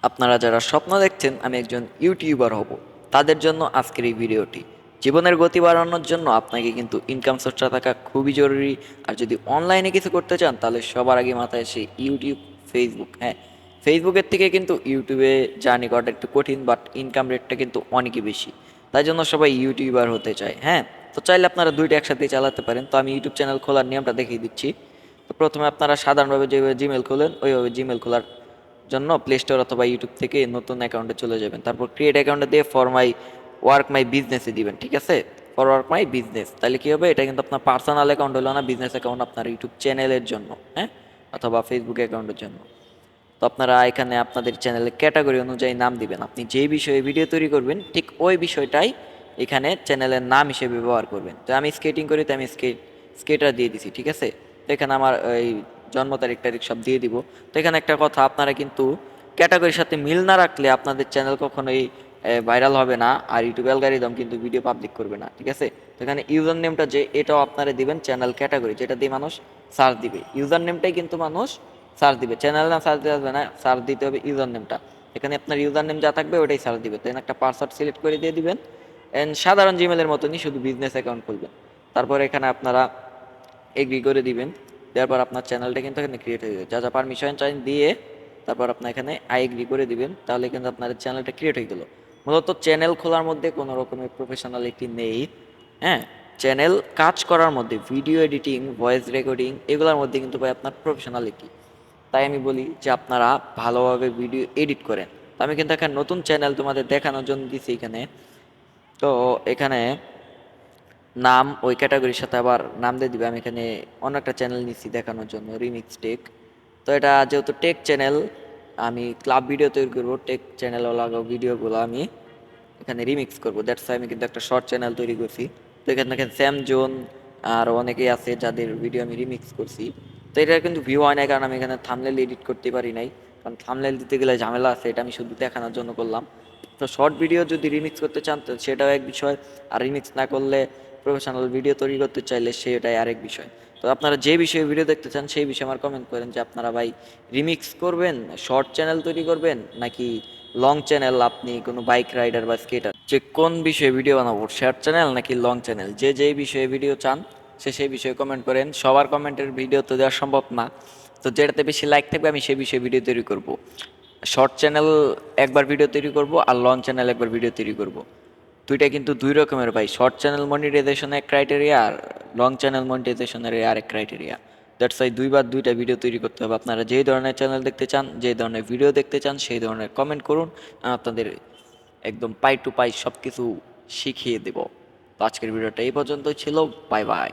আপনারা যারা স্বপ্ন দেখছেন আমি একজন ইউটিউবার হব, তাদের জন্য আজকের এই ভিডিওটি। জীবনের গতি বাড়ানোর জন্য আপনাকে কিন্তু ইনকাম সোর্সটা থাকা খুবই জরুরি। আর যদি অনলাইনে কিছু করতে চান তাহলে সবার আগে মাথায় আসে ইউটিউব, ফেসবুক। হ্যাঁ, ফেসবুকের থেকে কিন্তু ইউটিউবে জার্নি করাটা একটু কঠিন, বাট ইনকাম রেটটা কিন্তু অনেকই বেশি। তাই জন্য সবাই ইউটিউবার হতে চায়। হ্যাঁ, তো চাইলে আপনারা দুইটা একসাথে চালাতে পারেন। তো আমি ইউটিউব চ্যানেল খোলার নিয়মটা দেখিয়ে দিচ্ছি। তো প্রথমে আপনারা সাধারণভাবে যেভাবে জিমেল খোলেন ওইভাবে জিমেল খোলার জন্য প্লে স্টোর অথবা ইউটিউব থেকে নতুন অ্যাকাউন্টে চলে যাবেন। তারপর ক্রিয়েট অ্যাকাউন্টে দিয়ে ফর মাই ওয়ার্ক মাই বিজনেসে দিবেন, ঠিক আছে? ফর ওয়ার্ক মাই বিজনেস, তাহলে কী হবে, এটা কিন্তু আপনার পার্সোনাল অ্যাকাউন্ট হলো না, বিজনেস অ্যাকাউন্ট আপনার ইউটিউব চ্যানেলের জন্য। হ্যাঁ, অথবা ফেসবুক অ্যাকাউন্টের জন্য। তো আপনারা এখানে আপনাদের চ্যানেলের ক্যাটাগরি অনুযায়ী নাম দিবেন। আপনি যেই বিষয়ে ভিডিও তৈরি করবেন ঠিক ওই বিষয়টাই এখানে চ্যানেলের নাম হিসেবে ব্যবহার করবেন। তো আমি স্কেটিং করি, তো আমি স্কেটার দিয়ে দিছি, ঠিক আছে? তো এখানে আমার এই জন্ম তারিখ টারিখ সব দিয়ে দিব। তো এখানে একটা কথা, আপনারা কিন্তু ক্যাটাগরির সাথে মিল না রাখলে আপনাদের চ্যানেল কখনোই ভাইরাল হবে না, আর ইউটিউব অ্যালগরিদম কিন্তু ভিডিও পাবলিক করবে না, ঠিক আছে? তো এখানে ইউজার নেমটা যে এটাও আপনারা দিবেন চ্যানেল ক্যাটাগরি, যেটা দিয়ে মানুষ সার্চ দিবে। ইউজার নেমটাই কিন্তু মানুষ সার্চ দিবে, চ্যানেল না সার্চ দেওয়া যাবে না, সার্চ দিতে হবে ইউজার নেমটা। এখানে আপনার ইউজার নেম যা থাকবে ওটাই সার্চ দিবে। দেন একটা পাসওয়ার্ড সিলেক্ট করে দিয়ে দিবেন। অ্যান্ড সাধারণ জিমেলের মতনই, শুধু বিজনেস অ্যাকাউন্ট খুলবেন। তারপর এখানে আপনারা এগ্রি করে দিবেন। দেওয়ার পর আপনার চ্যানেলটা কিন্তু এখানে ক্রিয়েট হয়ে যাবে। যা যা পারমিশন চাই দিয়ে তারপর আপনার এখানে আই এগ্রি করে দিবেন, তাহলে কিন্তু আপনার চ্যানেলটা ক্রিয়েট হয়ে গেল। মূলত চ্যানেল খোলার মধ্যে কোনো রকমের প্রফেশনালিটি নেই। হ্যাঁ, চ্যানেল কাজ করার মধ্যে ভিডিও এডিটিং, ভয়েস রেকর্ডিং এগুলোর মধ্যে কিন্তু ভাই আপনার প্রফেশনালিটি। তাই আমি বলি যে আপনারা ভালোভাবে ভিডিও এডিট করেন। তো আমি কিন্তু একটা নতুন চ্যানেল তোমাদের দেখানোর জন্য দিছি এখানে। তো এখানে নাম ওই ক্যাটাগরির সাথে আবার নাম দিয়ে দিবে। আমি এখানে অন্য একটা চ্যানেল নিচ্ছি দেখানোর জন্য, রিমিক্স টেক। তো এটা যেহেতু টেক চ্যানেল, আমি ক্লাব ভিডিও তৈরি করবো, টেক চ্যানেল লাগাও ভিডিওগুলো আমি এখানে রিমিক্স করবো। দ্যাটস আমি কিন্তু একটা শর্ট চ্যানেল তৈরি করছি। তো এখানে দেখেন স্যাম জোন আর অনেকেই আছে যাদের ভিডিও আমি রিমিক্স করছি। তো এটা কিন্তু ভিউ হয় নাই, কারণ আমি এখানে থাম্বনেল এডিট করতে পারি নাই, কারণ থাম্বনেল দিতে গেলে ঝামেলা আছে। এটা আমি শুধু দেখানোর জন্য করলাম। তো শর্ট ভিডিও যদি রিমিক্স করতে চান তো সেটাও এক বিষয়, আর রিমিক্স না করলে প্রফেশনাল ভিডিও তৈরি করতে চাইলে সেটাই আরেক বিষয়। তো আপনারা যে বিষয়ে ভিডিও দেখতে চান সেই বিষয়ে আমার কমেন্ট করেন যে আপনারা ভাই রিমিক্স করবেন, শর্ট চ্যানেল তৈরি করবেন, নাকি লং চ্যানেল, আপনি কোনো বাইক রাইডার বা স্কেটার, যে কোন বিষয়ে ভিডিও বানাবো, শর্ট চ্যানেল নাকি লং চ্যানেল, যে যেই বিষয়ে ভিডিও চান সে সেই বিষয়ে কমেন্ট করেন। সবার কমেন্টের ভিডিও তো দেওয়া সম্ভব না, তো যেটাতে বেশি লাইক থাকবে আমি সেই বিষয়ে ভিডিও তৈরি করব। শর্ট চ্যানেল একবার ভিডিও তৈরি করব আর লং চ্যানেল একবার ভিডিও তৈরি করব। দুইটা কিন্তু দুই রকমের ভাই, শর্ট চ্যানেল মনিটাইজেশন এক ক্রাইটেরিয়া আর লং চ্যানেল মনিটাইজেশনের আরেক ক্রাইটেরিয়া। দ্যাটস ওয়াই দুইবার দুইটা ভিডিও তৈরি করতে হবে। আপনারা যেই ধরনের চ্যানেল দেখতে চান, যেই ধরনের ভিডিও দেখতে চান সেই ধরনের কমেন্ট করুন, আমি আপনাদের একদম পাই টু পাই সব কিছু শিখিয়ে দেব। তো আজকের ভিডিওটা এই পর্যন্তই ছিল। Bye bye.